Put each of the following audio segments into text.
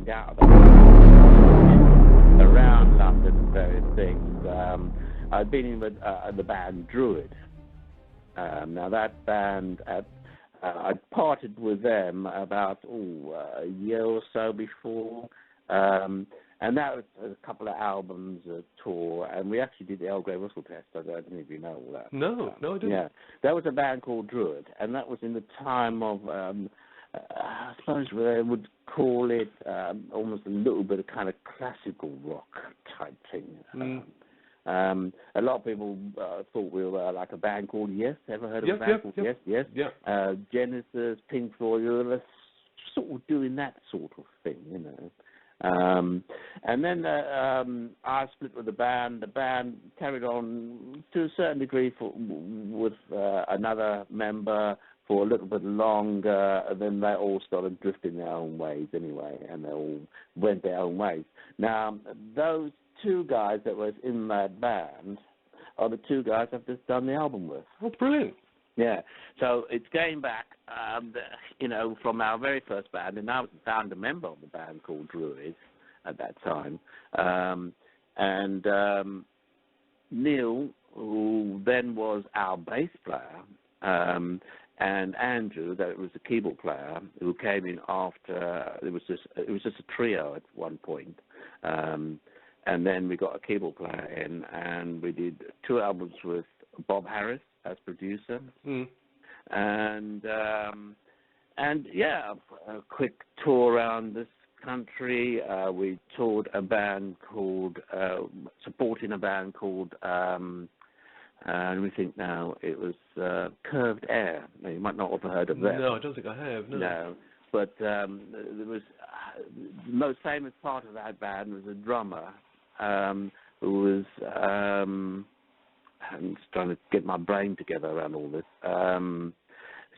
find out about around London and various things. I'd been in with the band Druid. Now that band, I parted with them about a year or so before, and that was a couple of albums, a tour, and we actually did the Earl Grey Russell test. I don't know if you know all that. No, I didn't. Yeah, that was a band called Druid, and that was in the time of, I suppose they would call it almost a little bit of kind of classical rock type thing. A lot of people thought we were like a band called Yes. Ever heard of a band called Yes? Yes. Yeah. Genesis, Pink Floyd, we were sort of doing that sort of thing, you know. And then I split with the band. The band carried on to a certain degree with another member for a little bit longer, and then they all started drifting their own ways anyway, and they all went their own ways. Now, those two guys that was in that band are the two guys I've just done the album with. Oh, brilliant. Yeah, so it's going back, you know, from our very first band, and I was a founder member of the band called Druid at that time, and Neil, who then was our bass player, and Andrew, that was the keyboard player, who came in after. It was just a trio at one point, and then we got a keyboard player in, and we did 2 albums with Bob Harris as producer, and yeah, a quick tour around this country. We toured a band called, supporting a band called. And we think now it was Curved Air. Now, you might not have heard of that. No, I don't think I have. No. But there was the most famous part of that band was a drummer who was. I'm just trying to get my brain together around all this.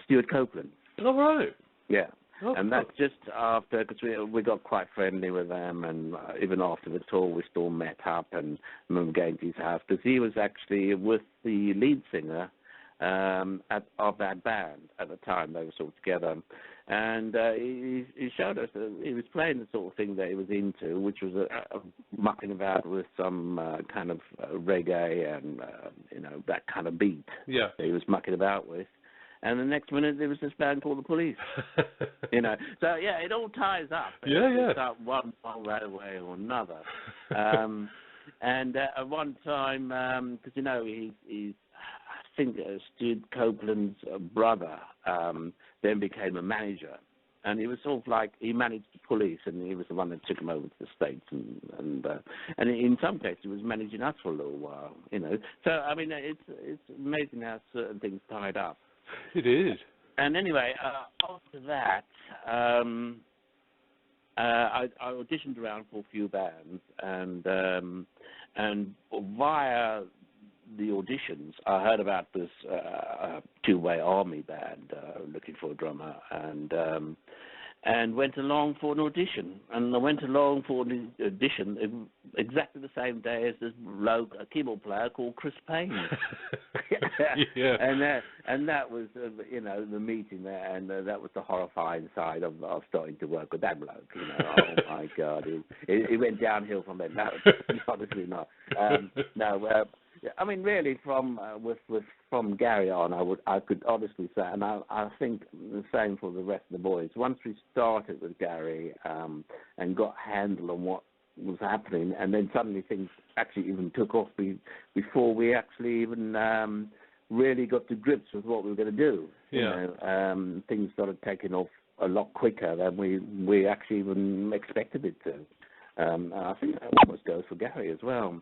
Stuart Coughlan. All right. Yeah. Oh, and that's just after, because we got quite friendly with them, and even after the tour we still met up, and I remember going to his house, because he was actually with the lead singer of that band at the time. They were sort of together, and he showed us that he was playing the sort of thing that he was into, which was mucking about with some kind of reggae and, you know, that kind of beat that he was mucking about with. And the next minute there was this band called The Police, you know. So yeah, it all ties up. It's up one right way or another. And at one time, because you know he's I think Stuart Copeland's brother then became a manager, and he was sort of like he managed The Police, and he was the one that took him over to the States, and in some cases he was managing us for a little while, you know. So I mean, it's amazing how certain things tied up. It is. And anyway, after that, I auditioned around for a few bands, and via the auditions, I heard about this two-way army band looking for a drummer, and went along for an audition. And I went along for an audition exactly the same day as this bloke, a keyboard player called Chris Payne. And that was, you know, the meeting there, and that was the horrifying side of starting to work with that bloke. You know, oh my God, it went downhill from there. No, honestly not. I mean, really, from Gary on, I could honestly say, and I think the same for the rest of the boys. Once we started with Gary and got a handle on what was happening, and then suddenly things actually even took off before we actually even really got to grips with what we were going to do. You know, things started taking off a lot quicker than we actually even expected it to. I think that almost goes for Gary as well.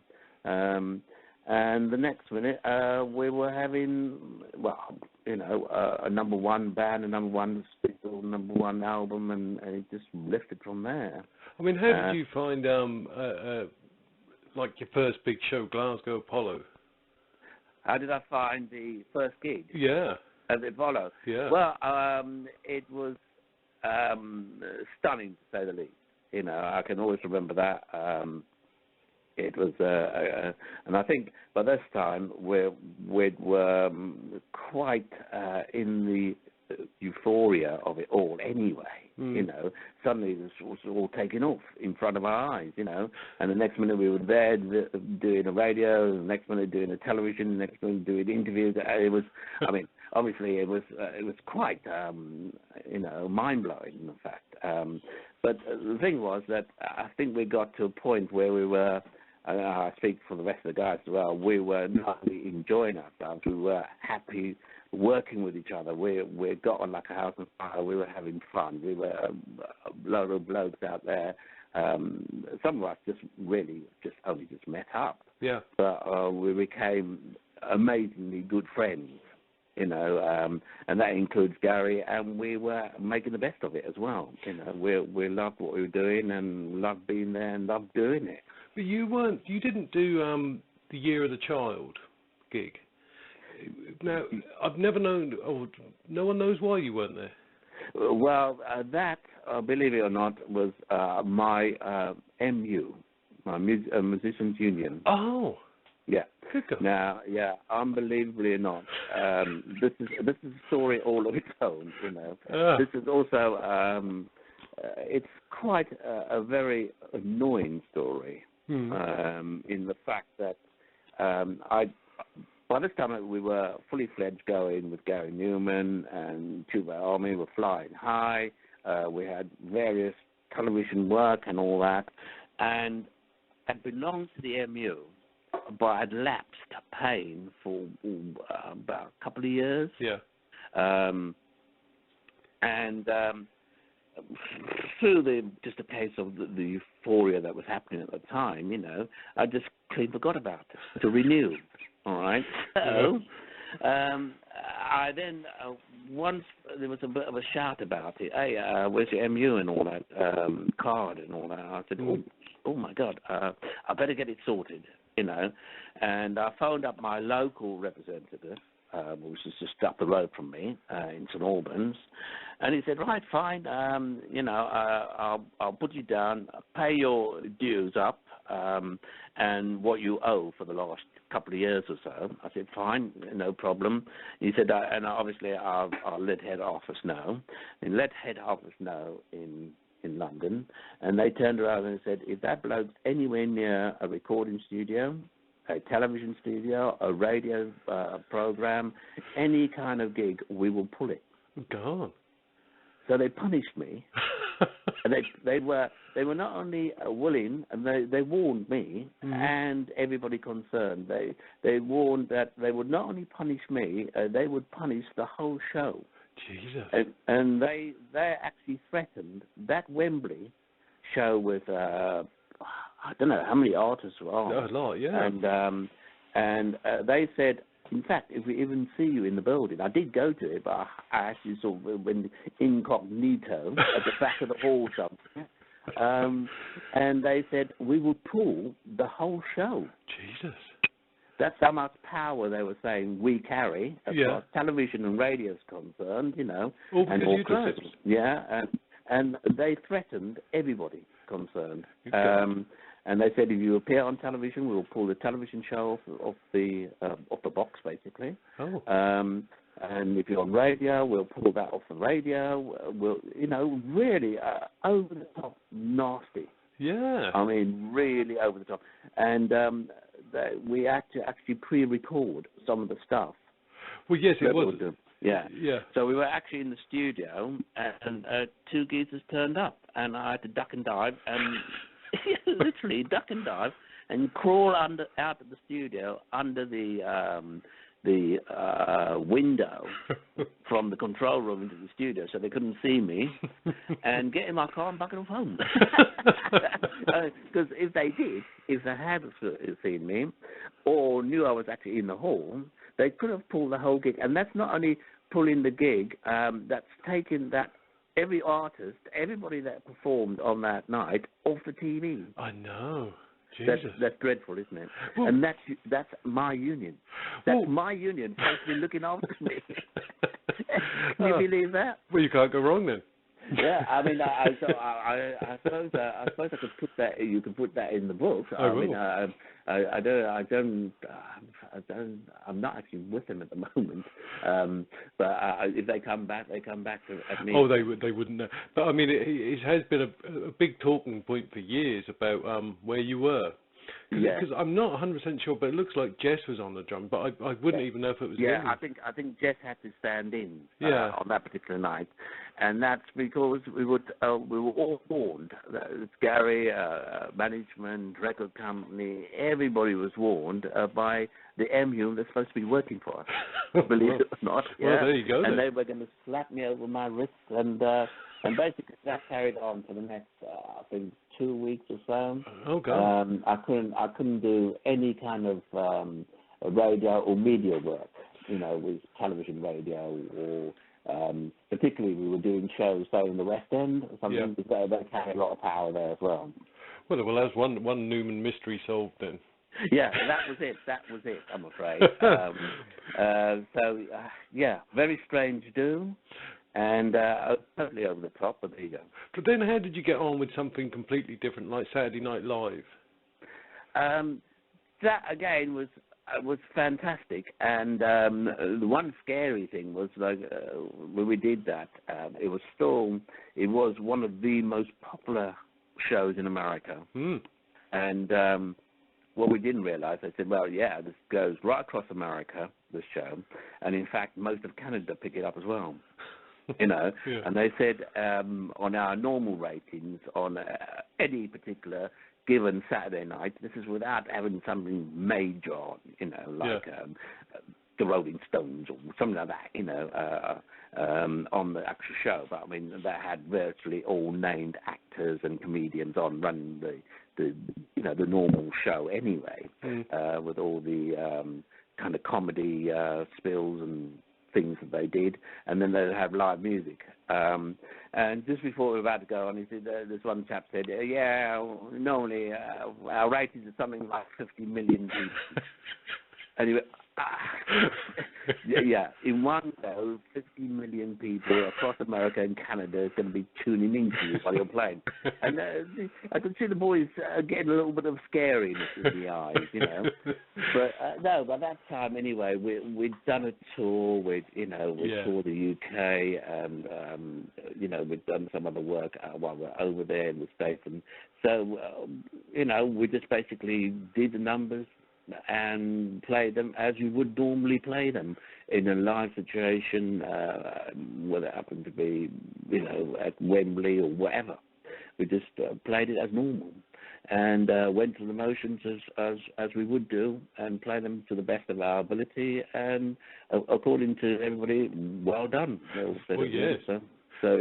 And the next minute, we were having, well, you know, a number one band, a number one single, number one album, and it just lifted from there. I mean, how did you find, like, your first big show, Glasgow Apollo? How did I find the first gig? Yeah. At the Apollo? Yeah. Well, it was stunning, to say the least. You know, I can always remember that. It was, and I think by this time we were quite in the euphoria of it all anyway, you know. suddenly this was all taking off in front of our eyes, you know. And the next minute we were there doing a radio, the next minute doing a television, the next minute doing interviews. It was, I mean, obviously it was quite, you know, mind-blowing, in fact. But the thing was that I think we got to a point where we were, I speak for the rest of the guys as well, we were not only enjoying ourselves, we were happy working with each other. We got on like a house on fire. We were having fun. We were a load of blokes out there. Some of us just really only met up. Yeah. But we became amazingly good friends, you know, and that includes Gary, and we were making the best of it as well. You know, we loved what we were doing and loved being there and loved doing it. But you didn't do the Year of the Child gig. Now, I've never known, or no one knows why you weren't there. Well, that, believe it or not, was my MU, my Musicians Union. Oh. Yeah. Kicker. Now, yeah, unbelievably or not, this is a story all of its own, you know. This is also, it's quite a very annoying story in the fact that by this time we were fully fledged going with Gary Numan and Tuba Army were flying high. We had various television work and all that, and had belonged to the MU, but I'd lapsed Payne for about a couple of years. Yeah. And through just a case of the euphoria that was happening at the time, you know, I just clean forgot about it to renew. All right. So I then once there was a bit of a shout about it. Hey, where's your MU and all that card and all that? I said, oh my God, I better get it sorted, you know. And I phoned up my local representative, which is just up the road from me in St Albans, and he said, right, fine, you know, I'll put you down, pay your dues up, and what you owe for the last couple of years or so. I said, fine, no problem. He said, and obviously I'll let head office know, and let head office know in London, and they turned around and said, if that bloke's anywhere near a recording studio, a television studio, a radio program, any kind of gig, we will pull it. God. So they punished me. And they were not only willing, and they warned me and everybody concerned. They warned that they would not only punish me, they would punish the whole show. Jesus. And they actually threatened that Wembley show with I don't know how many artists were on. A lot, yeah. And they said, in fact, if we even see you in the building, I did go to it, but I actually sort of went incognito at the back of the hall somewhere. And they said, we will pull the whole show. Jesus. That's how much power they were saying we carry as far as television and radio is concerned, you know. All because you draped. Yeah, and they threatened everybody concerned. And they said, if you appear on television, we'll pull the television show off the box, basically. Oh. And if you're on radio, we'll pull that off the radio. We'll, you know, really over the top, nasty. Yeah. I mean, really over the top. And we had to actually pre-record some of the stuff. Well, yes, it was. Yeah. Yeah. So we were actually in the studio, and two geezers turned up, and I had to duck and dive, and literally duck and dive, and crawl out of the studio under the window from the control room into the studio, so they couldn't see me, and get in my car and buck it off home. Because if they had seen me, or knew I was actually in the hall, they could have pulled the whole gig. And that's not only pulling the gig, that's taking that every artist, everybody that performed on that night off the TV. I know. Jesus. That's dreadful, isn't it? Well, and that's my union. That's my union supposed to be looking after me. Can you believe that? Well, you can't go wrong then. Yeah, I mean, I suppose I could put that. You could put that in the book. I will. mean, I'm not actually with them at the moment. But if they come back, they come back at me. Oh, they wouldn't know. But I mean, it has been a big talking point for years about where you were. Because I'm not 100% sure, but it looks like Jess was on the drum, but I wouldn't even know if it was him. I think Jess had to stand in on that particular night, and that's because we were all warned. It's Gary, management, record company, everybody was warned by the MU that's supposed to be working for us. Believe it or not. Well, there you go. And they were going to slap me over my wrist, and basically that carried on for the next, I think, 2 weeks or so. Oh God! I couldn't do any kind of radio or media work, with television, radio, or particularly we were doing shows, say, in the West End or something. Yeah. They carried a lot of power there as well. Well, that's one Numan mystery solved then. Yeah, that was it. I'm afraid. Very strange do. And totally over the top, but there you go. But then how did you get on with something completely different, like Saturday Night Live? That, again, was fantastic. And the one scary thing was, like, when we did that, it was one of the most popular shows in America. Mm. And what we didn't realize, I said, well, yeah, this goes right across America, this show. And, in fact, most of Canada pick it up as well. Yeah. And they said on our normal ratings on any particular given Saturday night, this is without having something major on, like the Rolling Stones or something like that, on the actual show. But I mean, they had virtually all named actors and comedians on running the normal show anyway, with all the kind of comedy spills and things that they did, and then they'd have live music. And just before we were about to go on, he said, this one chap said, normally our ratings are something like 50 million people. And he went, in one go, 50 million people across America and Canada is going to be tuning into you while you're playing. And I could see the boys getting a little bit of scariness in the eyes, But no, by that time anyway, we'd done a tour. We'd toured the UK, and we'd done some other work while we were over there in the States. And so, we just basically did the numbers and play them as you would normally play them in a live situation, whether it happened to be, at Wembley or whatever. We just played it as normal and went through the motions as we would do and play them to the best of our ability, and according to everybody, well done. Well, yes. So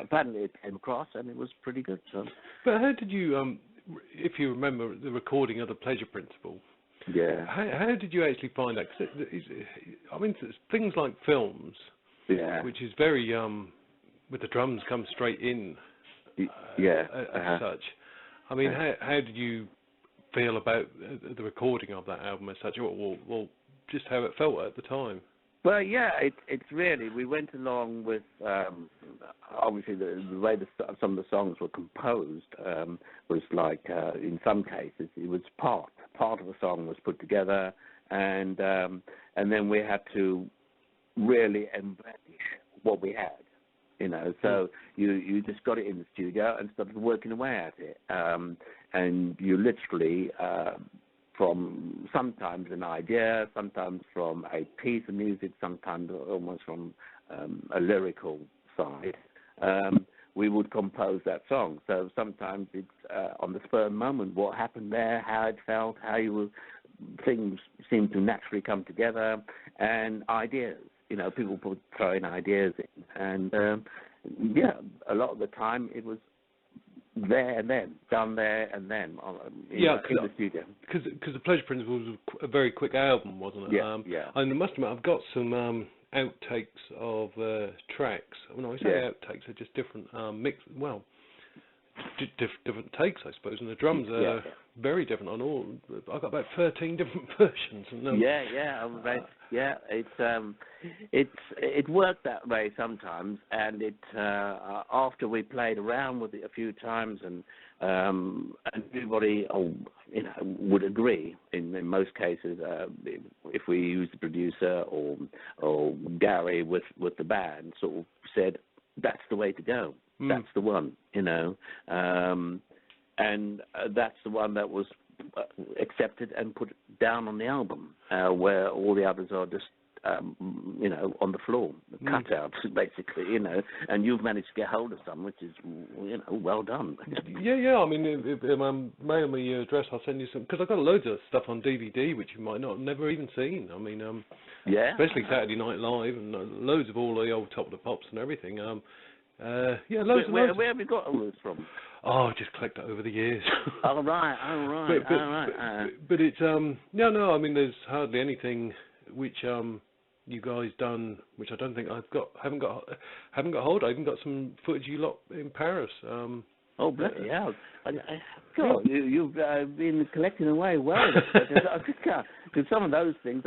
apparently it came across and it was pretty good. So. But how did you, if you remember the recording of the Pleasure Principle, yeah. How did you actually find that? 'Cause I mean, things like films, which is very, with the drums come straight in, as such. I mean, how did you feel about the recording of that album as such, or just how it felt at the time? Well, it's really, we went along with, obviously the way some of the songs were composed was like, in some cases, it was part of the song was put together, and then we had to really embellish what we had, so you just got it in the studio and started working away at it, and you literally, from sometimes an idea, sometimes from a piece of music, sometimes almost from a lyrical side, we would compose that song. So sometimes it's on the spur of the moment, what happened there, how it felt, things seem to naturally come together, and ideas. People would throw in ideas in, and a lot of the time it was there and then, done there and then, in the studio. Because the Pleasure Principle was a very quick album, wasn't it? And I must admit, I've got some outtakes of tracks. When I say outtakes, they're just different different takes, I suppose, and the drums are very different on all. I've got about 13 different versions. And, it worked that way sometimes, and after we played around with it a few times, and everybody would agree in most cases, if we used the producer or Gary with the band, sort of said that's the way to go. That's the one, and that's the one that was accepted and put down on the album, where all the others are just, on the floor, cutouts, basically, and you've managed to get hold of some, which is, well done. Yeah. I mean, mail me your address, I'll send you some, because I've got loads of stuff on DVD which you might not have never even seen. I mean, especially Saturday Night Live, and loads of all the old Top of the Pops and everything. Loads. Where have you got all this from? Oh, just collected over the years. All right. But it's no. I mean, there's hardly anything which you guys done, which I don't think haven't got hold. I even got some footage you lot in Paris. Oh, bloody hell! God, you've been collecting away well. Because some of those things,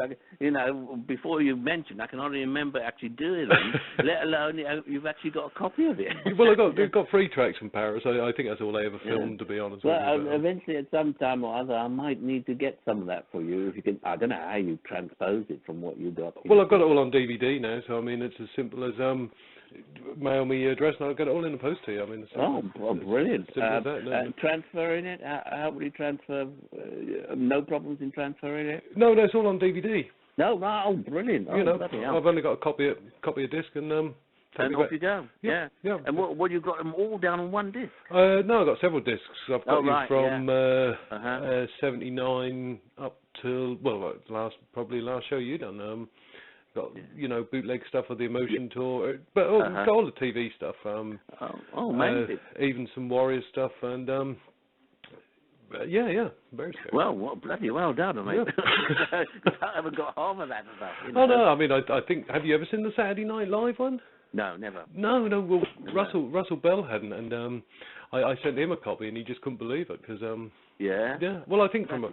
before you mentioned, I can only remember actually doing them, let alone you've actually got a copy of it. Well, I've got 3 tracks from Paris. I think that's all I ever filmed, to be honest with you. Well, eventually, at some time or other, I might need to get some of that for you. If you can, I don't know how you transpose it from what you got. Well, I've got it all on DVD now, so I mean, it's as simple as mail me your address and I'll get it all in the post to you. I mean, brilliant. As that, transferring it, how would you transfer? No problems in transferring it? No, it's all on DVD. No, right, brilliant. I've only got a copy of disc and off you go. Yeah. And what you got them all down on one disc? No, I've got several discs. I've got from 79 up till probably last show you done. Got bootleg stuff of the Emotion tour, but got all the TV stuff. Amazing. Even some Warriors stuff, and very scary. Well, bloody well done, mate. Yeah. I haven't got half of that stuff. Oh no, I mean, I think. Have you ever seen the Saturday Night Live one? No, never. No. Well, Russell Bell hadn't, and I sent him a copy, and he just couldn't believe it because Yeah. Well, I think from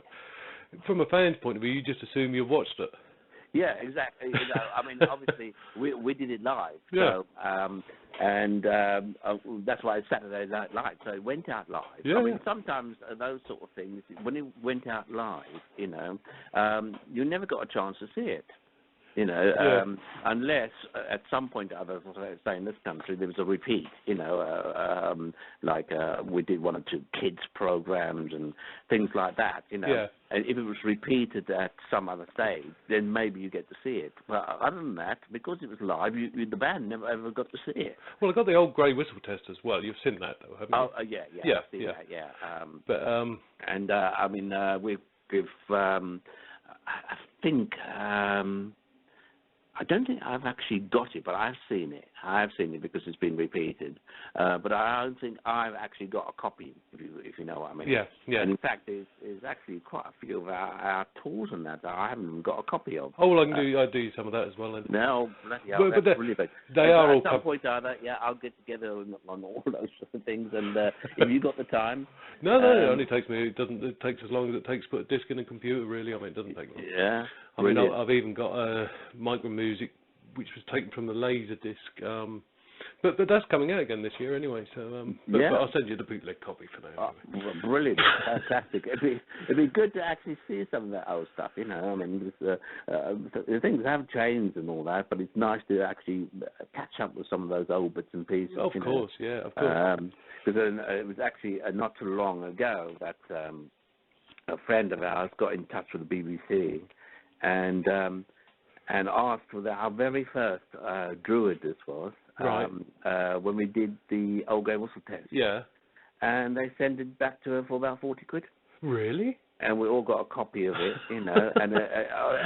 a fan's point of view, you just assume you've watched it. Yeah, exactly. I mean, obviously, we did it live. Yeah. So, that's why it's Saturday Night Live. So it went out live. Yeah, I mean, sometimes those sort of things, when it went out live, you never got a chance to see it. Unless at some point or other, as I say, in this country, there was a repeat, like we did 1 or 2 kids programs and things like that, Yeah. And if it was repeated at some other stage, then maybe you get to see it. But other than that, because it was live, the band never ever got to see it. Well, I got the old grey whistle test as well. You've seen that, though, haven't you? Yeah. I've seen that, yeah. I mean, I think. I don't think I've actually got it, but I've seen it. I've seen it because it's been repeated. But I don't think I've actually got a copy, if you know what I mean. Yeah. And in fact, there's actually quite a few of our tours and that I haven't even got a copy of. Oh, well, I'll do some of that as well. Then. No, bloody hell, that's brilliant. They are all... At some point or other, I'll get together on all those sort of things. And if you got the time... No, it only takes me... It takes as long as it takes to put a disc in a computer, really. I mean, it doesn't take long. Yeah. I mean, I've even got micro music, which was taken from the laser disc. But that's coming out again this year anyway. So, but I'll send you the bootleg copy for now. Anyway. Brilliant, fantastic. It'd be good to actually see some of that old stuff. I mean, things have changed and all that, but it's nice to actually catch up with some of those old bits and pieces. Of course, yeah, of course. Because it was actually not too long ago that a friend of ours got in touch with the BBC and asked for our very first Druid. This was when we did the old grey whistle test. Yeah, and they sent it back to her for about 40 quid. Really? And we all got a copy of it, and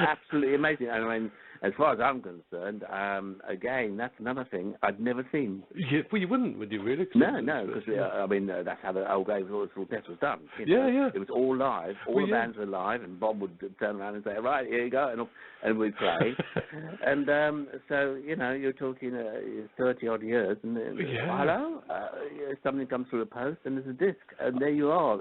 absolutely amazing. I mean, as far as I'm concerned, again, that's another thing I'd never seen. Yeah, well, you wouldn't, would you really? No, because I mean that's how the old game of Death was done. You know? Yeah. It was all live. All the bands were live, and Bob would turn around and say, "Right, here you go," and we'd play. And so you're talking 30-odd years, and hello, something comes through the post, and there's a disc, and there you are.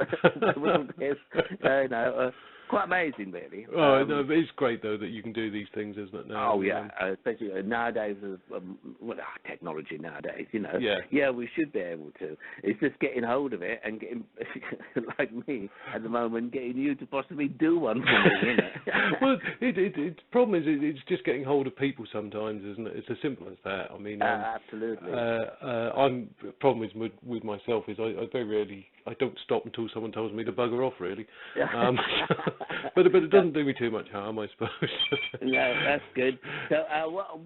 Quite amazing, really. Oh, no, it's great, though, that you can do these things, isn't it? Now, especially nowadays, technology nowadays, Yeah, we should be able to. It's just getting hold of it and getting, like me at the moment, getting you to possibly do one for me, Well, the problem is it's just getting hold of people sometimes, isn't it? It's as simple as that. I mean, absolutely. The problem is with myself is I very rarely, I don't stop until someone tells me to bugger off, really. But it doesn't do me too much harm, I suppose. No, that's good. So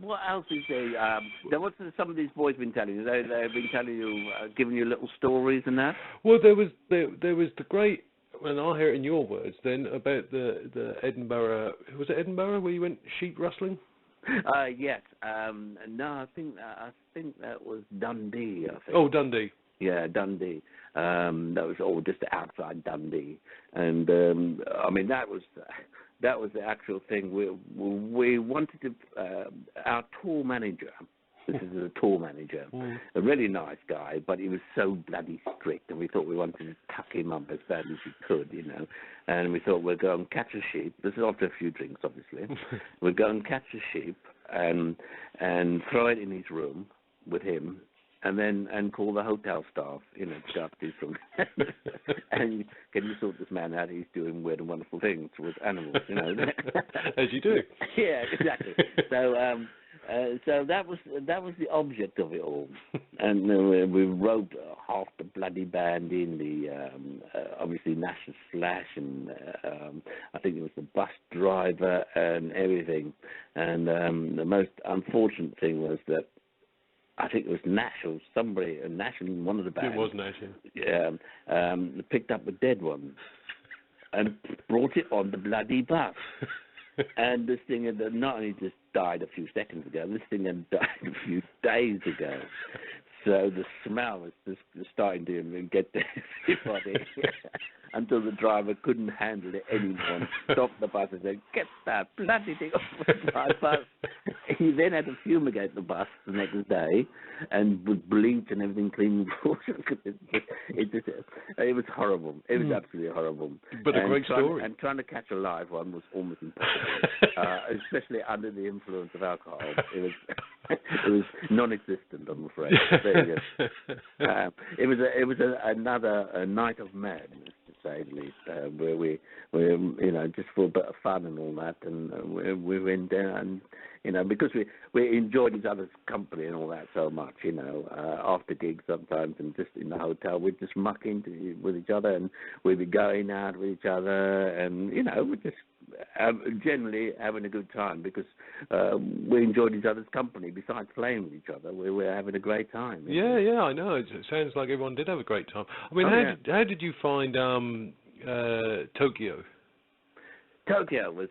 what else is there? What's some of these boys been telling you? They've been telling you, giving you little stories and that? Well, there was the great, and I'll hear it in your words then, about the Edinburgh, was it Edinburgh where you went sheep rustling? Yes. No, I think that was Dundee, I think. Oh, Dundee. Yeah, Dundee. That was all just outside Dundee, and I mean that was the actual thing. We wanted to our tour manager. This is a tour manager, a really nice guy, but he was so bloody strict, and we thought we wanted to tuck him up as bad as we could, And we thought we'd go and catch a sheep. This is after a few drinks, obviously. We'd go and catch a sheep and throw it in his room with him. And call the hotel staff, to go up to from and can you sort this man out? He's doing weird and wonderful things with animals, As you do. Yeah, exactly. So that was the object of it all, and we rode half the bloody band in the obviously National Slash, and I think it was the bus driver and everything, and the most unfortunate thing was that. I think it was Nash or somebody, Nash in one of the bands. It was Nash, yeah. Picked up a dead one and brought it on the bloody bus. And this thing had not only just died a few seconds ago, this thing had died a few days ago. So the smell was just starting to get to everybody until the driver couldn't handle it anymore and stopped the bus and said, "Get that bloody thing off my bus." He then had to fumigate the bus the next day and with bleach and everything cleaning water. It was horrible. It was absolutely horrible. But a great story. And trying to catch a live one was almost impossible, especially under the influence of alcohol. It was non-existent, I'm afraid. It was another night of madness, to say the least, where we just for a bit of fun and all that, and we went down, because we enjoyed each other's company and all that so much, after gigs sometimes and just in the hotel, we'd just muck into with each other, and we'd be going out with each other, and we'd just generally having a good time because we enjoyed each other's company. Besides playing with each other, we were having a great time. Yeah, I know. It sounds like everyone did have a great time. I mean, how did you find Tokyo? Tokyo was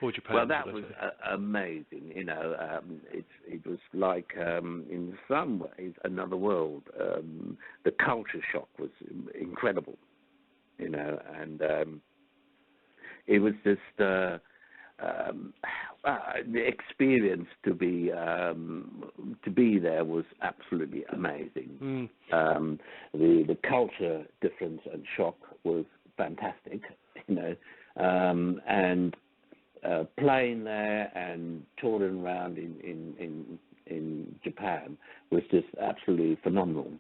or Japan, well. That was amazing. It was like in some ways another world. The culture shock was incredible. And it was just the experience to be there was absolutely amazing. The culture difference and shock was fantastic. And playing there and touring around in Japan was just absolutely phenomenal.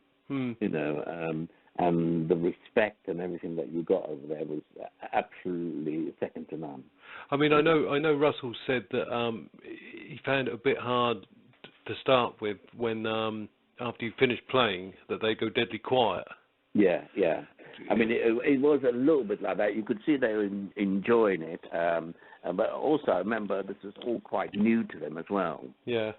And the respect and everything that you got over there was absolutely second to none. I mean, I know Russell said that he found it a bit hard to start with when after you finish playing that they go deadly quiet. Yeah. I mean, it was a little bit like that. You could see they were enjoying it, but also remember this was all quite new to them as well. Yeah.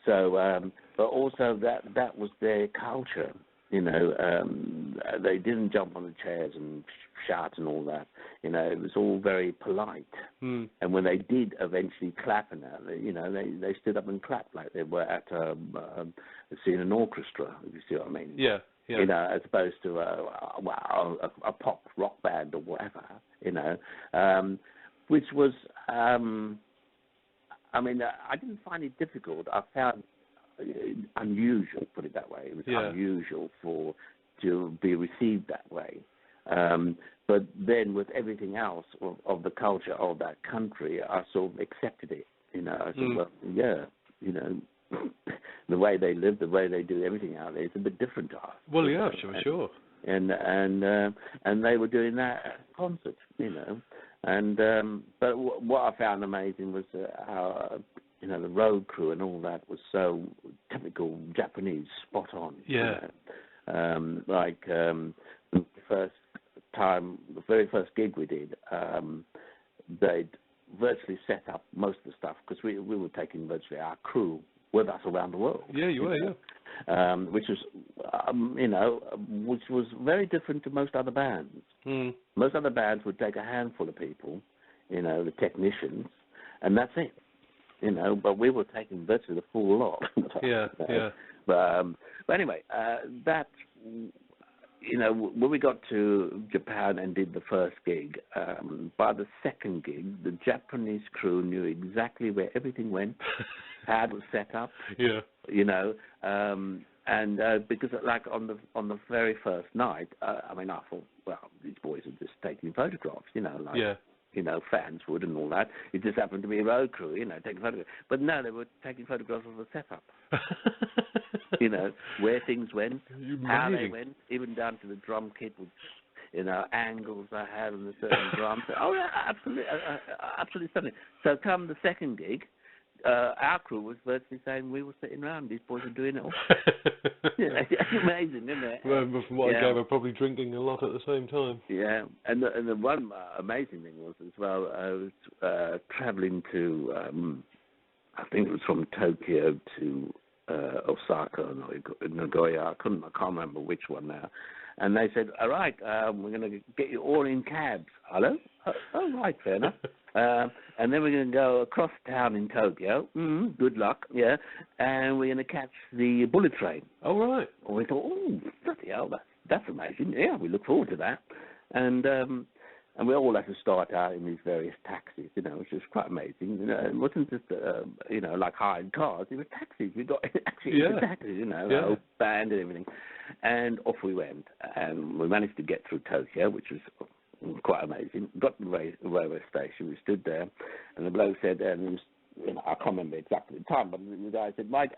So, but also that was their culture. They didn't jump on the chairs and shout and all that. It was all very polite. And when they did eventually clap and that, they stood up and clapped like they were at seeing an orchestra, if you see what I mean. Yeah. As opposed to a pop rock band or whatever, which was, I didn't find it difficult. I found unusual, put it that way. It was unusual to be received that way. But then with everything else of the culture of that country, I sort of accepted it. I said, well, the way they live, the way they do everything out there is a bit different to us. Well, yeah, sure. And they were doing that at a concert, And but what I found amazing was how the road crew and all that was so typical Japanese, spot on. Yeah. The very first gig we did, they'd virtually set up most of the stuff because we were taking virtually our crew with us around the world. Yeah, you were, yeah. Which was very different to most other bands. Most other bands would take a handful of people, the technicians, and that's it. But we were taking virtually the full lot. Yeah. But anyway, that. When we got to Japan and did the first gig, by the second gig, the Japanese crew knew exactly where everything went, how it was set up. Yeah. And because like on the very first night, I thought, well, these boys are just taking photographs, fans would and all that. It just happened to be a road crew, taking photographs. But no, they were taking photographs of the setup. Where things went, how they went, even down to the drum kit with, angles I had on the certain drums. Oh, yeah, absolutely stunning. So come the second gig, our crew was virtually saying we were sitting around, these boys are doing it all. It's amazing, isn't it? Well, from what I gather, probably drinking a lot at the same time. Yeah, and the one amazing thing was as well, I was traveling to, I think it was from Tokyo to Osaka or Nagoya. I can't remember which one now. And they said, all right, we're going to get you all in cabs. Hello? Oh, right, fair enough. And then we're going to go across town in Tokyo. Good luck, yeah. And we're going to catch the bullet train. Oh, right. And we thought, oh, bloody hell, that's amazing. Yeah, we look forward to that. And we all had to start out in these various taxis, which was quite amazing. It wasn't just, like hired cars. It was taxis. We got actually into taxis, a whole band and everything. And off we went. And we managed to get through Tokyo, which was quite amazing. Got to the railway station. We stood there. And the bloke said, and he was, I can't remember exactly the time, but the guy said, Mike,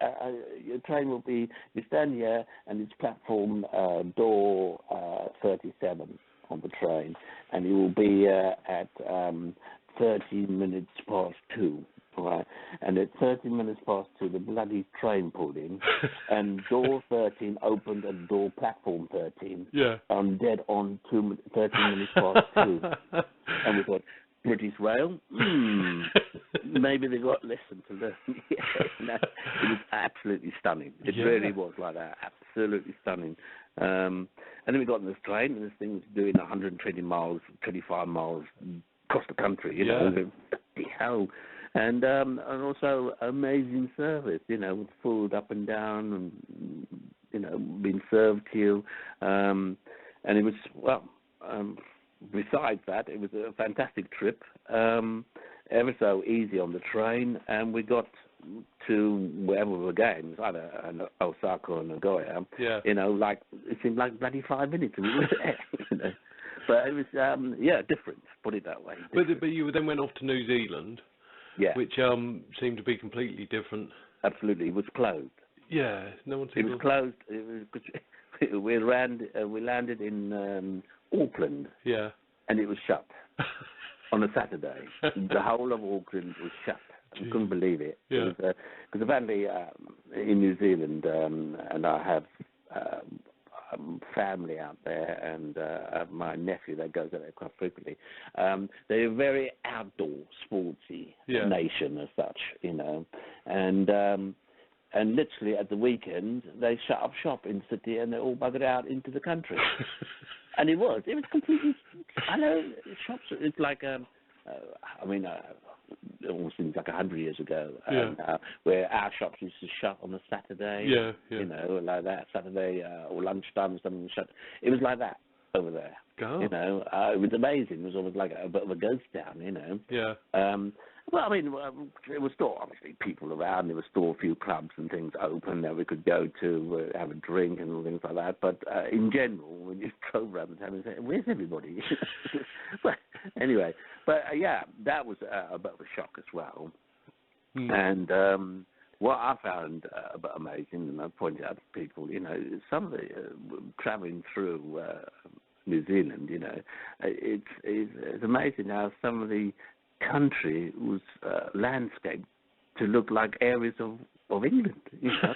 your train will be, you stand here, and it's platform door 37 on the train, and you will be at 13 minutes past 2, right? And at 13 minutes past 2, the bloody train pulled in, and door 13 opened at door platform 13. Yeah. Dead on 13 minutes past 2. And we thought, British Rail? Maybe they got lesson to learn. It was absolutely stunning. It really was like that. Absolutely stunning. And then we got on this train, and this thing was doing 120 miles, 25 miles across the country, Bloody hell. And also amazing service, with food up and down and, being served to you. And it was, besides that, it was a fantastic trip, ever so easy on the train, and we got to wherever we were going. It was either Osaka or Nagoya. Yeah. It seemed like bloody 5 minutes and we were there. But it was, different, put it that way. But you then went off to New Zealand, which seemed to be completely different. Absolutely, it was closed. Yeah, no one seemed. It was closed. We landed in Auckland. Yeah. And it was shut on a Saturday. The whole of Auckland was shut. I couldn't believe it. Yeah. Because apparently in New Zealand, and I have family out there, and my nephew that goes out there quite frequently. They're a very outdoor, sportsy nation as such, and and literally at the weekend they shut up shop in the city and they all buggered out into the country. And it was completely. I know shops. It's like it almost seems like 100 years ago, where our shops used to shut on a Saturday. You know, like that Saturday or lunchtime or something shut. It was like that over there. Oh. You know, it was amazing. It was almost like a bit of a ghost town. You know. Yeah. Well, I mean, there were still obviously people around. There were still a few clubs and things open that we could go to have a drink and all things like that. But in general, when you drove around the town and say, "Where's everybody?" But anyway, that was a bit of a shock as well. And what I found a bit amazing, and I pointed out to people, you know, some of the travelling through New Zealand, you know, it's amazing how some of the country was landscaped to look like areas of England. You know?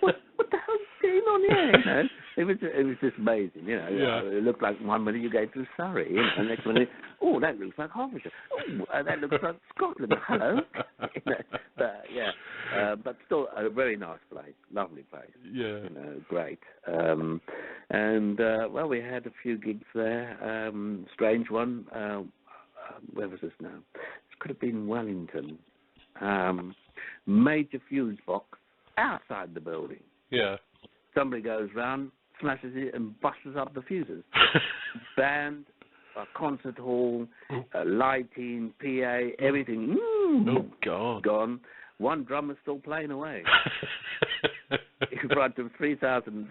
what the hell's going on here? You know, it was just amazing. You know, it looked like one minute you go through Surrey, you know, and next minute, that looks like Hertfordshire. That looks like Scotland. Hello. You know, but still a very nice place, lovely place. Yeah, you know, great. Well, we had a few gigs there. Strange one. Where was this now? It could have been Wellington. Major fuse box outside the building. Yeah. Somebody goes round, smashes it, and busts up the fuses. Band, a concert hall, lighting, PA, everything. Oh, God. Gone. One drummer still playing away. In front of 3,000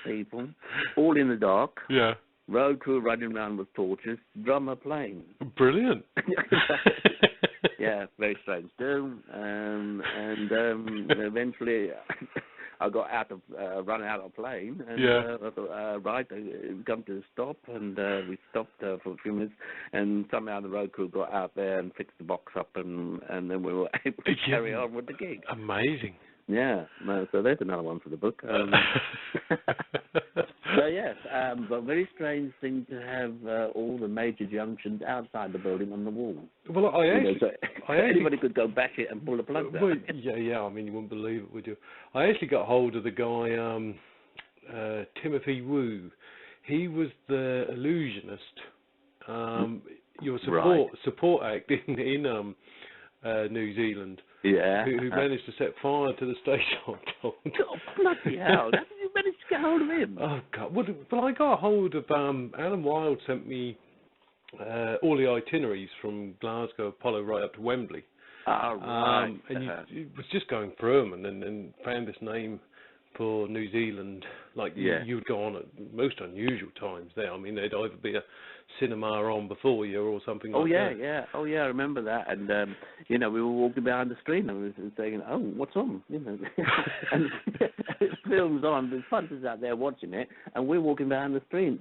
people, all in the dark. Yeah. Road crew running around with torches, drummer playing. Brilliant. Yeah, very strange too. And eventually I got run out of plane. And I thought, right, come to a stop, and we stopped for a few minutes, and somehow the road crew got out there and fixed the box up, and then we were able to carry on with the gig. Amazing. Yeah, so there's another one for the book. So yes, but very strange thing to have all the major junctions outside the building on the wall. Well, anybody could go bash it and pull the plug out. Well, yeah. I mean, you wouldn't believe it, would you? I actually got hold of the guy, Timothy Wu. He was the illusionist. Your support act in New Zealand. Yeah. Who managed to set fire to the stage, I'm told. Oh, bloody hell. How did you manage to get hold of him? Oh, God. Well, I got hold of... Alan Wilde sent me all the itineraries from Glasgow, Apollo, right up to Wembley. Oh, right. And you was just going through them and then found this name for New Zealand. Like, you would go on at most unusual times there. I mean, there'd either be a cinema on before you or something like that. Yeah. Oh, yeah, I remember that. And, you know, we were walking behind the screen and we were saying, oh, what's on? You know, and the film's on. The punters out there watching it, and we're walking behind the screen,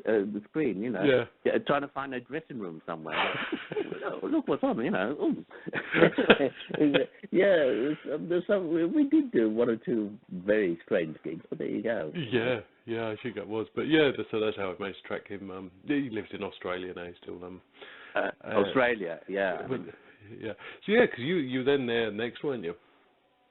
you know, trying to find a dressing room somewhere. Oh, look what's on, you know. There's some, we did do one or two very strange gigs, but there you go. Yeah, I think that was. But so that's how I managed to track him. He lives in Australia now still. Australia, yeah. Yeah. So because you were then there next, weren't you?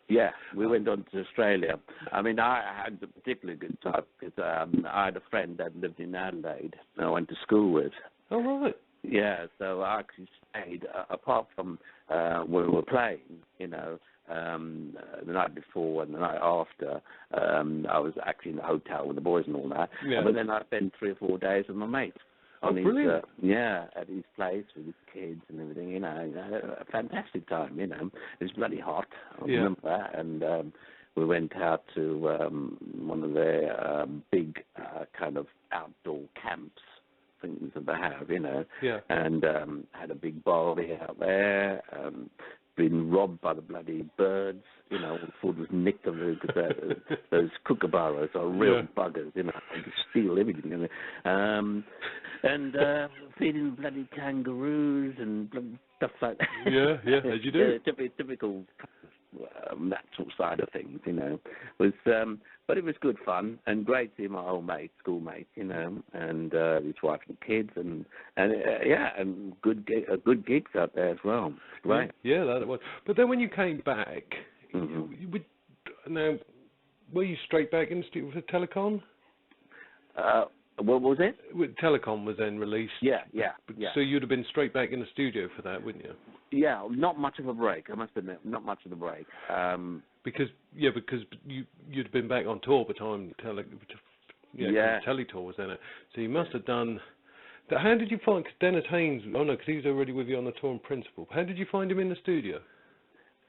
Yeah, we went on to Australia. I mean, I had a particularly good time because I had a friend that lived in Adelaide and I went to school with. Oh, right. Yeah, so I actually stayed, apart from when we were playing, you know, the night before and the night after, I was actually in the hotel with the boys and all that. Yeah. But then I spent 3 or 4 days with my mate. Oh, brilliant. At his place with his kids and everything, you know. A fantastic time, you know. It was bloody hot, I remember that. And we went out to one of their big kind of outdoor camps things that they have, you know. Yeah. And had a big barbie out there. Been robbed by the bloody birds, you know. Food was nicked of those kookaburras are real buggers, you know. They can steal everything, you know. And feeding bloody kangaroos and stuff like that. Yeah, as you do. Typical natural side of things, you know. But it was good fun and great to see my old mate, schoolmate, you know, and his wife and kids, and good gigs out there as well. Right. Yeah, that was. But then when you came back, now, were you straight back in the studio for Telecon? What was it? Telecon was then released. Yeah. So you'd have been straight back in the studio for that, wouldn't you? Yeah, not much of a break. I must admit, not much of a break. Because you'd have been back on tour by the time Teletour was in it. So you must have done. How did you find Dennis Haynes? Oh no, because he was already with you on the tour in principle. How did you find him in the studio?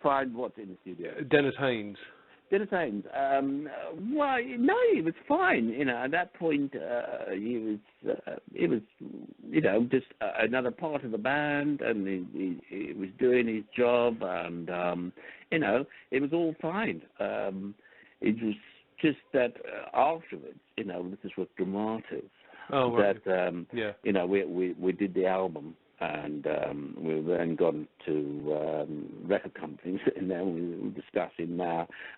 Find what in the studio? Dennis Haynes. Dennis Haynes. Well, no, he was fine. You know, at that point, he was, you know, just another part of the band, and he was doing his job, and you know, it was all fine. It was just that afterwards, you know, this is what Dramatis. Oh, right. That you know, we did the album. And we've then gone to record companies, and then we were discussing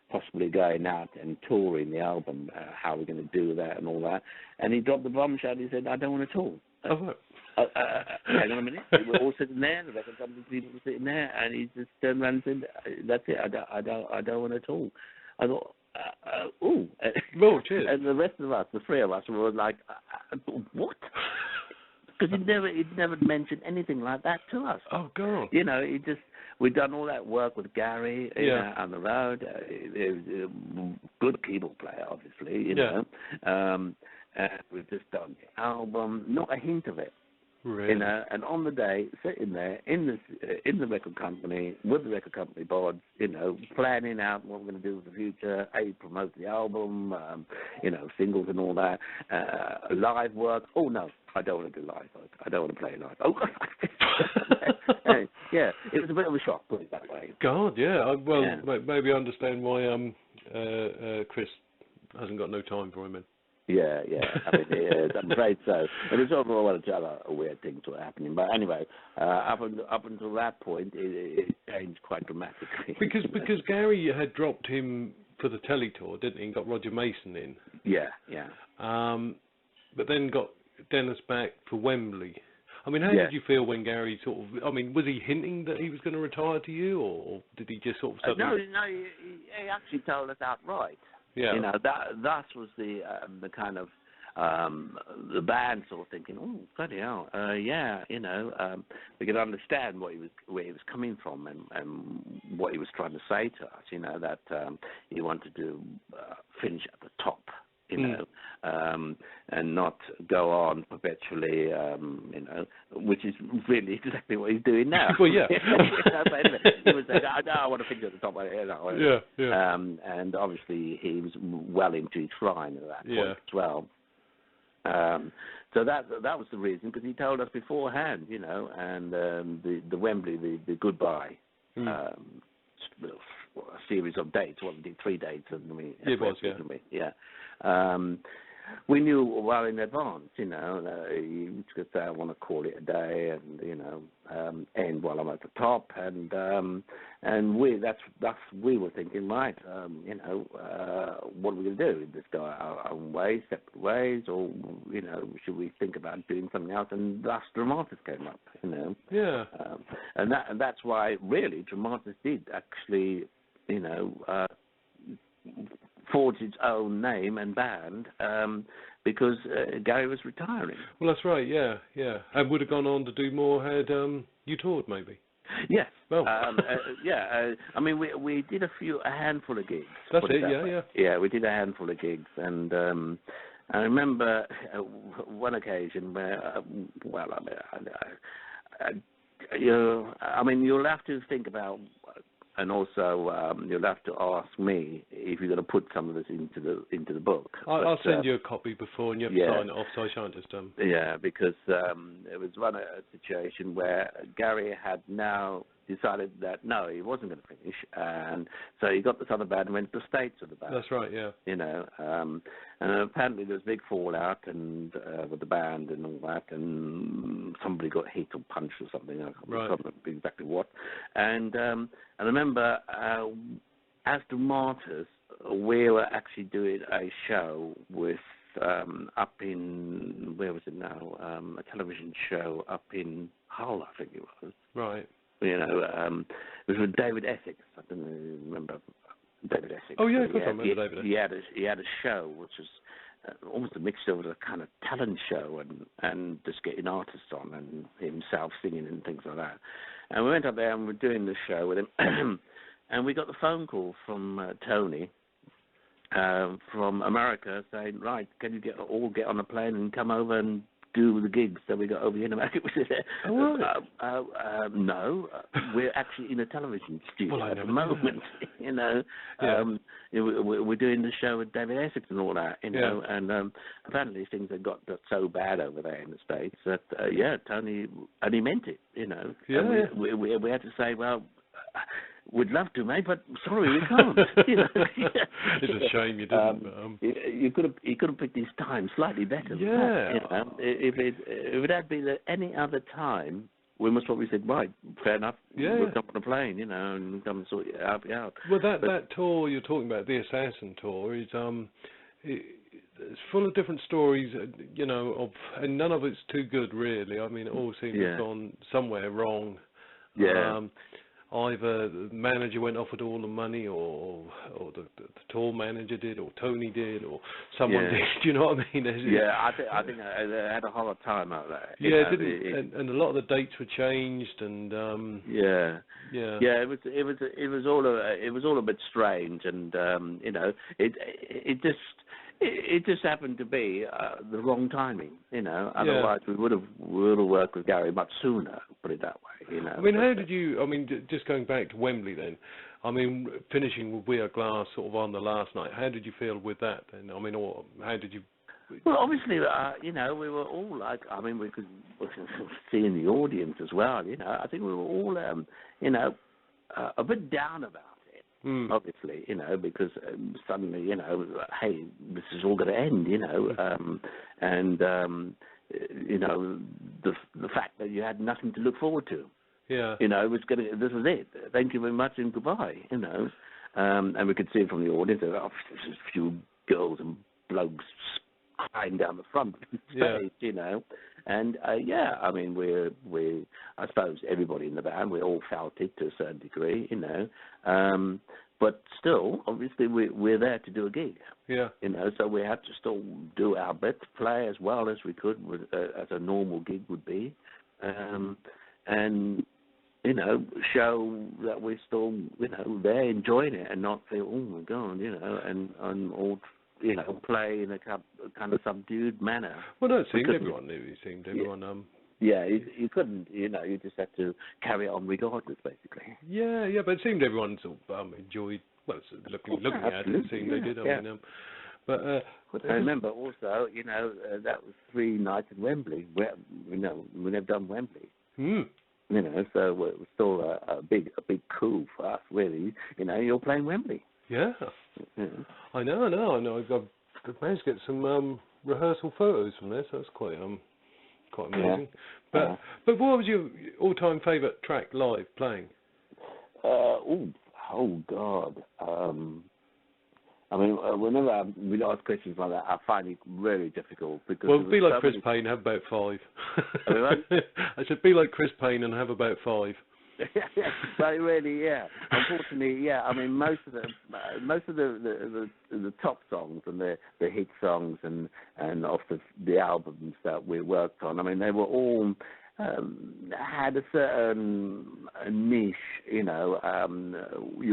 possibly going out and touring the album, how we're going to do that and all that. And he dropped the bombshell. He said, "I don't want to tour." Hang on a minute. We were all sitting there, the record company people were sitting there, and he just turned around and said, "That's it. I don't want to tour." I thought, "Ooh." Oh, cheers. And the rest of us, the three of us, were like, "What?" Because he'd never mentioned anything like that to us. Oh, God. You know, we'd done all that work with Gary on the road. He was a good keyboard player, obviously, you know. And we've just done the album, not a hint of it. Really? You know, and on the day, sitting there in the record company, with the record company boards, you know, planning out what we're going to do with the future, promote the album, you know, singles and all that, live work. Oh, no. I don't want to do live work. I don't want to play live. Oh, yeah, it was a bit of a shock, put it that way. God, yeah. Maybe I understand why Chris hasn't got no time for him. Yeah. I mean, I'm afraid so. And there's overall other weird things were happening. But anyway, up until that point, it changed quite dramatically. Because Gary had dropped him for the Teletour, didn't he? And got Roger Mason in. Yeah. But then got Dennis back for Wembley. I mean, how did you feel when Gary sort of? I mean, was he hinting that he was going to retire to you, or did he just sort of? Suddenly... No, he actually told us outright. Yeah. You know, that was the kind of the band sort of thinking, oh, bloody hell, you know, we could understand where he was coming from and what he was trying to say to us. You know, that he wanted to finish at the top. You know, and not go on perpetually, you know, which is really exactly what he's doing now. Well, yeah. But anyway, he was saying, I want to finish at the top. You know, yeah. And obviously he was well into his shrine at that point as well. So that was the reason, because he told us beforehand, you know, and the Wembley, the goodbye, a series of dates, 3 dates, it was, yeah. We knew well in advance, you know, you could say, I want to call it a day, and you know, end while I'm at the top, and we were thinking, right, you know, what are we going to do? Just go our own ways, separate ways, or you know, should we think about doing something else? And thus Dramatis came up, you know. Yeah. And that's why really Dramatis did actually, you know, forged its own name and band because Gary was retiring. Well, that's right, yeah. And would have gone on to do more had you toured, maybe? Yes. Well. I mean, we did a handful of gigs. That's it, yeah. Yeah, we did a handful of gigs, and I remember one occasion where, you know, I mean, you'll have to think about. And also, you'll have to ask me if you're going to put some of this into the book. I'll send you a copy before, and you have to sign it off, so I shan't just... Yeah, because it was a situation where Gary had now decided that, no, he wasn't going to finish, and so he got this other band and went to the States with the band. That's right, yeah. You know, and apparently there was a big fallout and with the band and all that, and somebody got hit or punched or something. I can't remember exactly what. And I remember as Dramatis, we were actually doing a show with up in, where was it now? A television show up in Hull, I think it was. Right. You know, it was with David Essex. I don't remember David Essex. Oh yeah, of course I remember David. He had a show which was almost a mixture of a kind of talent show and just getting artists on and himself singing and things like that. And we went up there and we were doing the show with him, and we got the phone call from Tony from America saying, right, can you all get on a plane and come over and do the gigs that we got over here in America? We said, no, we're actually in a television studio at the moment. We're doing the show with David Essex and all that, and apparently things had got so bad over there in the States that, Tony, and he meant it, we had to say, well, we'd love to, mate, but sorry, we can't. It's a shame you didn't. You could have picked his time slightly better. Yeah. If it had been at any other time, we must probably said, right, fair enough. Yeah. We'll come on a plane, and come and sort it out. Well, that tour you're talking about, the Assassin tour, is it's full of different stories, and none of it's too good, really. I mean, it all seems to have gone somewhere wrong. Yeah. Either the manager went off with all the money, or the tour manager did, or Tony did, or someone did. Do you know what I mean? I think they had a hard time out there. And a lot of the dates were changed, and it was all a bit strange, and it just happened to be the wrong timing, Otherwise, we would have worked with Gary much sooner. Put it that way, I mean, how did you? I mean, just going back to Wembley then. I mean, finishing with We Are Glass sort of on the last night. How did you feel with that then? I mean, or how did you? Well, obviously, we were all like, I mean, we could see in the audience as well. I think we were all, a bit down about. Obviously, because suddenly, hey, this is all going to end, and the fact that you had nothing to look forward to. Yeah. This was it. Thank you very much and goodbye. And we could see from the audience, there were a few girls and blokes crying down the front of the stage, And I mean, I suppose everybody in the band, we all felt it to a certain degree, but still, obviously, we're there to do a gig. Yeah. So we had to still do our best, play as well as we could, as a normal gig would be, and show that we're still, there enjoying it and not feel, oh my God, and all. Play in a kind of subdued manner. Well, no, it seemed everyone knew. It seemed everyone. You couldn't. You just had to carry on regardless, basically. Yeah, but it seemed everyone sort of enjoyed. Well, looking at it, it seemed they did. I mean, but I remember also, that was 3 nights at Wembley. We never done Wembley. So it was still a big coup for us, really. You're playing Wembley. Yeah. I know. I've managed to get some rehearsal photos from there, so that's quite amazing. But what was your all-time favourite track live playing? Oh God. I mean, whenever we ask questions like that, I find it really difficult because. Well, be like Chris Payne, have about 5. I said, be like Chris Payne and have about 5. But really, unfortunately, I mean, most of the top songs and the hit songs and off the albums that we worked on, I mean, they were all had a certain niche, you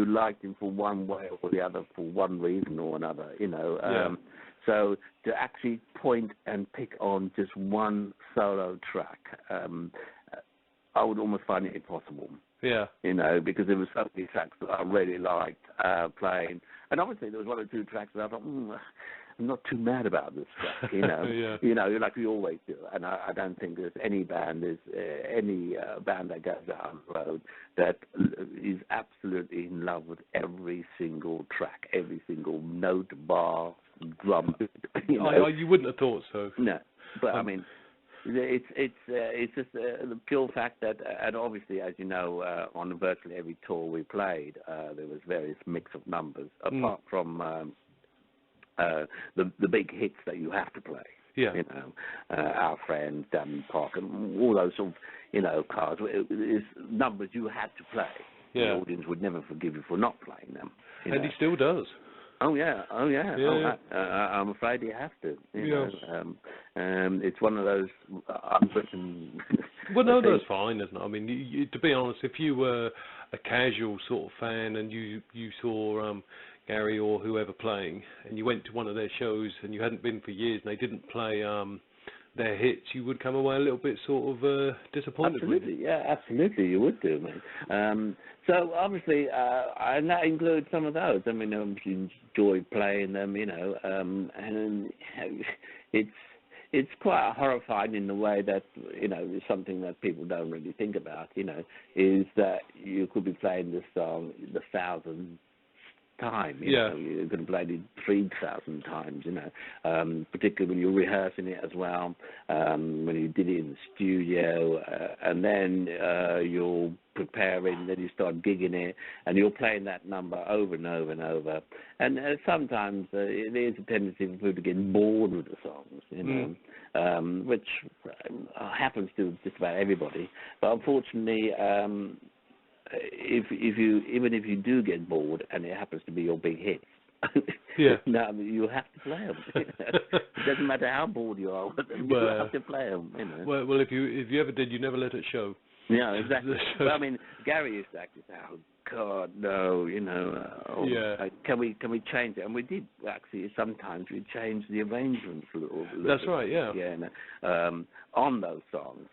liked him for one way or the other for one reason or another, So to actually point and pick on just one solo track, I would almost find it impossible. Yeah. Because there were so many tracks that I really liked playing. And obviously there was 1 or 2 tracks that I thought, I'm not too mad about this track, like we always do. And I don't think there's any band that goes down the road that is absolutely in love with every single track, every single note, bar, drum. You wouldn't have thought so. No, but I mean, it's just the pure fact that, and obviously, as you know, on virtually every tour we played, there was various mix of numbers, apart from the big hits that you have to play. Yeah. Our Friends, Damn Park, and all those sort of, cars. It's numbers you had to play. Yeah. The audience would never forgive you for not playing them. And he still does. Oh yeah. Yeah. I'm afraid you have to. Yeah. It's one of those unwritten. Well, no, that's fine, isn't it? I mean, to be honest, if you were a casual sort of fan and you saw Gary or whoever playing, and you went to one of their shows and you hadn't been for years and they didn't play their hits, you would come away a little bit sort of disappointed. Absolutely, yeah, absolutely, you would do, mate. So obviously, and that includes some of those. I mean, I obviously enjoy playing them, and it's quite horrifying in the way that it's something that people don't really think about. Is that you could be playing this song the 1,000th time. You're going to play it 3,000 times. Particularly when you're rehearsing it as well. When you did it in the studio, and then you're preparing, then you start gigging it, and you're playing that number over and over and over. And sometimes it is a tendency for people to get bored with the songs, which happens to just about everybody. But unfortunately, even if you do get bored and it happens to be your big hit, now you have to play them. It doesn't matter how bored you are with them, you have to play them. Well, if you ever did, you never let it show. Yeah, exactly. But I mean, Gary used to actually say, "Oh God, no," can we change it? And we did actually. Sometimes we changed the arrangements a little. That's right. Yeah. Yeah. On those songs,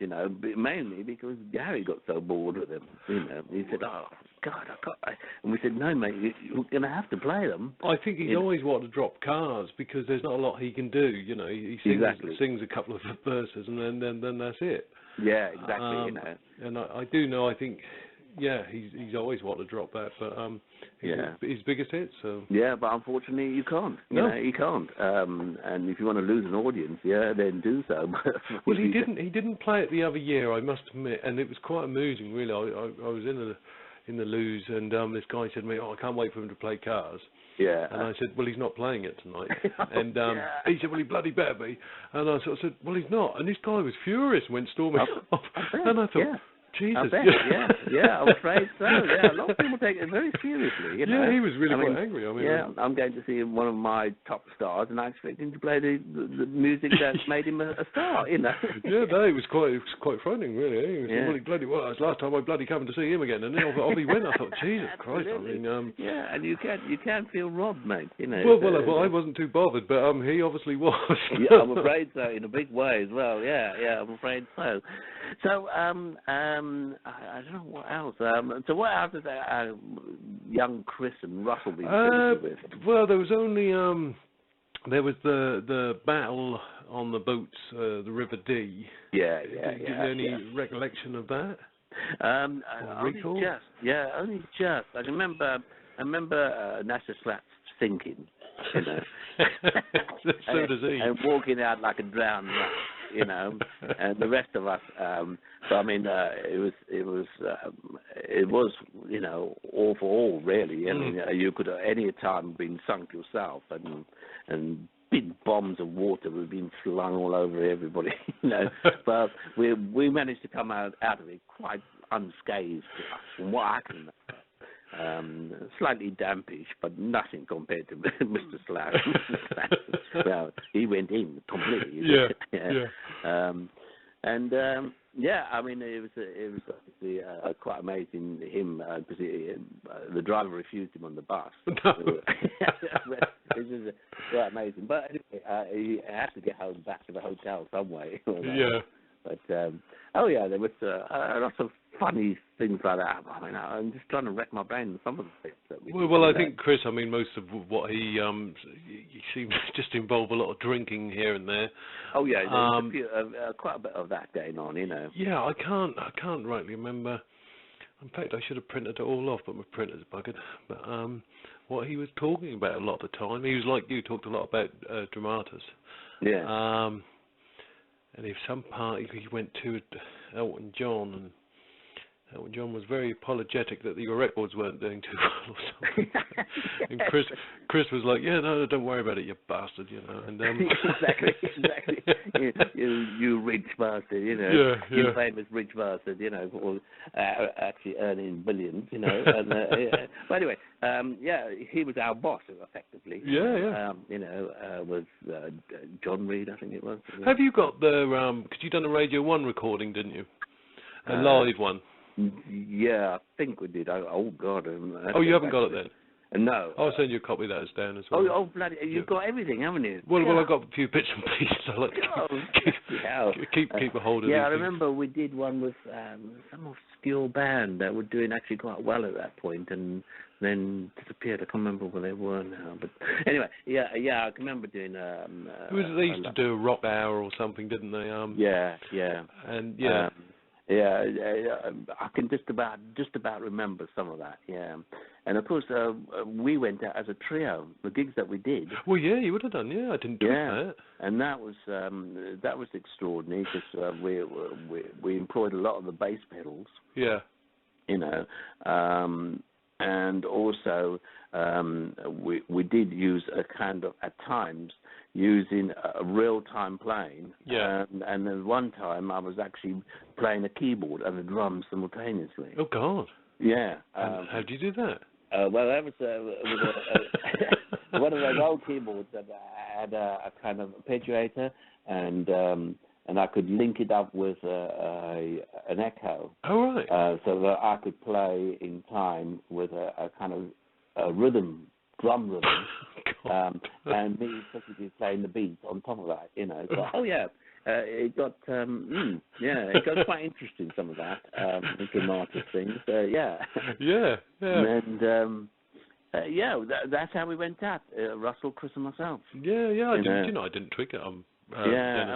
mainly because Gary got so bored with them. He said, "Oh God, I can't." And we said, "No, mate, you're going to have to play them." I think he's always wanted to drop cards because there's not a lot he can do. He sings a couple of verses and then that's it. Yeah, exactly. And I do know. I think, he's always wanted to drop that, but his biggest hit. So but unfortunately, you can't. No. You can't. And if you want to lose an audience, then do so. Well, he didn't play it the other year, I must admit, and it was quite amusing, really. I was in the loos, and this guy said to me, "Oh, I can't wait for him to play Cars." Yeah. And I said, "Well, he's not playing it tonight." And he said, "Well, he bloody better be." And I sort of said, "Well, he's not." And this guy was furious and went storming off. And I thought, Jesus. I bet, I'm afraid so. Yeah, a lot of people take it very seriously. Yeah, he was really quite angry. I mean, I'm going to see one of my top stars, and I expect him to play the music that made him a star. Yeah, no, it was quite frightening, really. He was well, bloody well. It's last time I bloody come to see him again, and then off he went. I thought, Jesus Christ. I mean, and you can't feel robbed, mate. Well, I wasn't too bothered, but he obviously was. Yeah, I'm afraid so, in a big way as well. Yeah, I'm afraid so. So, I don't know what else. So what else is young Chris and Russell been with? Well, there was only there was the battle on the boats, the River Dee. Yeah. Did you have any recollection of that? Only just. I remember Nasser Slats sinking. So does he. And walking out like a drowned rat, and the rest of us. So I mean, it was all for all, really. I mean, you could at any time been sunk yourself, and big bombs of water were being slung all over everybody, But we managed to come out of it quite unscathed, from what I can. Slightly dampish, but nothing compared to Mr. Slash. Well, he went in completely. I mean, it was obviously quite amazing him because the driver refused him on the bus. This is quite amazing. But anyway, he had to get home back to the hotel some way. But there was lots of funny things like that. I mean, I'm just trying to rack my brain on some of the things that we. Well, I think Chris. I mean, most of what he seems to just involve a lot of drinking here and there. Oh yeah, there's quite a bit of that going on, Yeah, I can't rightly remember. In fact, I should have printed it all off, but my printer's buggered. But what he was talking about a lot of the time, he was like you, talked a lot about Dramatis. Yeah. And if some party he went to Elton John, and Elton John was very apologetic that your records weren't doing too well or something. And Chris was like, yeah, no, don't worry about it, you bastard, you know. And exactly. You rich bastard, you know. You famous rich bastard, you know, or actually earning billions, you know. And, but anyway, he was our boss, effectively. Yeah. You know, was John Reed, I think it was. Have you got the, because you done a Radio 1 recording, didn't you? A live one. Yeah, I think we did. Oh God. You haven't got it then? No. I'll send you a copy of that as Dan as well. Oh, bloody! You've got everything, haven't you? Well, I've got a few bits and pieces. I like to keep a hold of. Yeah, I remember we did one with some obscure band that were doing actually quite well at that point, and then disappeared. I can't remember where they were now. But anyway, yeah, I can remember doing. They used to do a rock hour or something, didn't they? Yeah. And I can just about remember some of that. Yeah, and of course we went out as a trio. The gigs that we did. Well, yeah, you would have done. Yeah, I didn't do that. And that was extraordinary because we employed a lot of the bass pedals. Yeah. You know, and also we did use a kind of at times using a real-time playing. Yeah. And then one time I was actually playing a keyboard and a drum simultaneously. Oh, God. Yeah. How did you do that? Well, that was one of those old keyboards that had a kind of arpeggiator, and I could link it up with an echo. Oh, right. So that I could play in time with a kind of a drum rhythm, and me possibly playing the beats on top of that, you know. So, it got quite interesting, some of that, the dramatic things. Yeah. And that's how we went out, Russell, Chris, and myself. Yeah. I didn't tweak it. And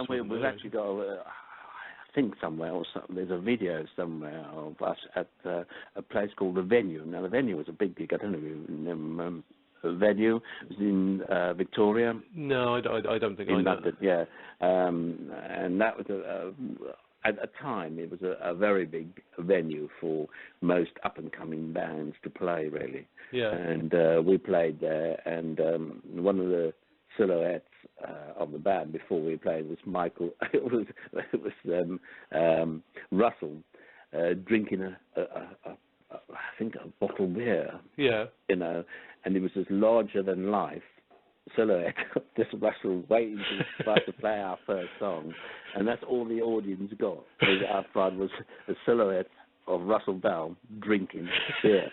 we've actually got. I think somewhere or something. There's a video somewhere of us at a place called the Venue. Now the Venue was a big gig. I don't know if you remember. Venue. It was in Victoria. No, I don't think in I know. London, yeah. And that was at a time it was a very big venue for most up-and-coming bands to play, really. Yeah. And we played there, and one of the silhouettes of the band before we played was Michael. It was Russell drinking I think a bottle of beer. Yeah. You know, and it was this larger than life silhouette of this Russell waiting for us to play our first song, and that's all the audience got. Outside was a silhouette of Russell Bell drinking beer.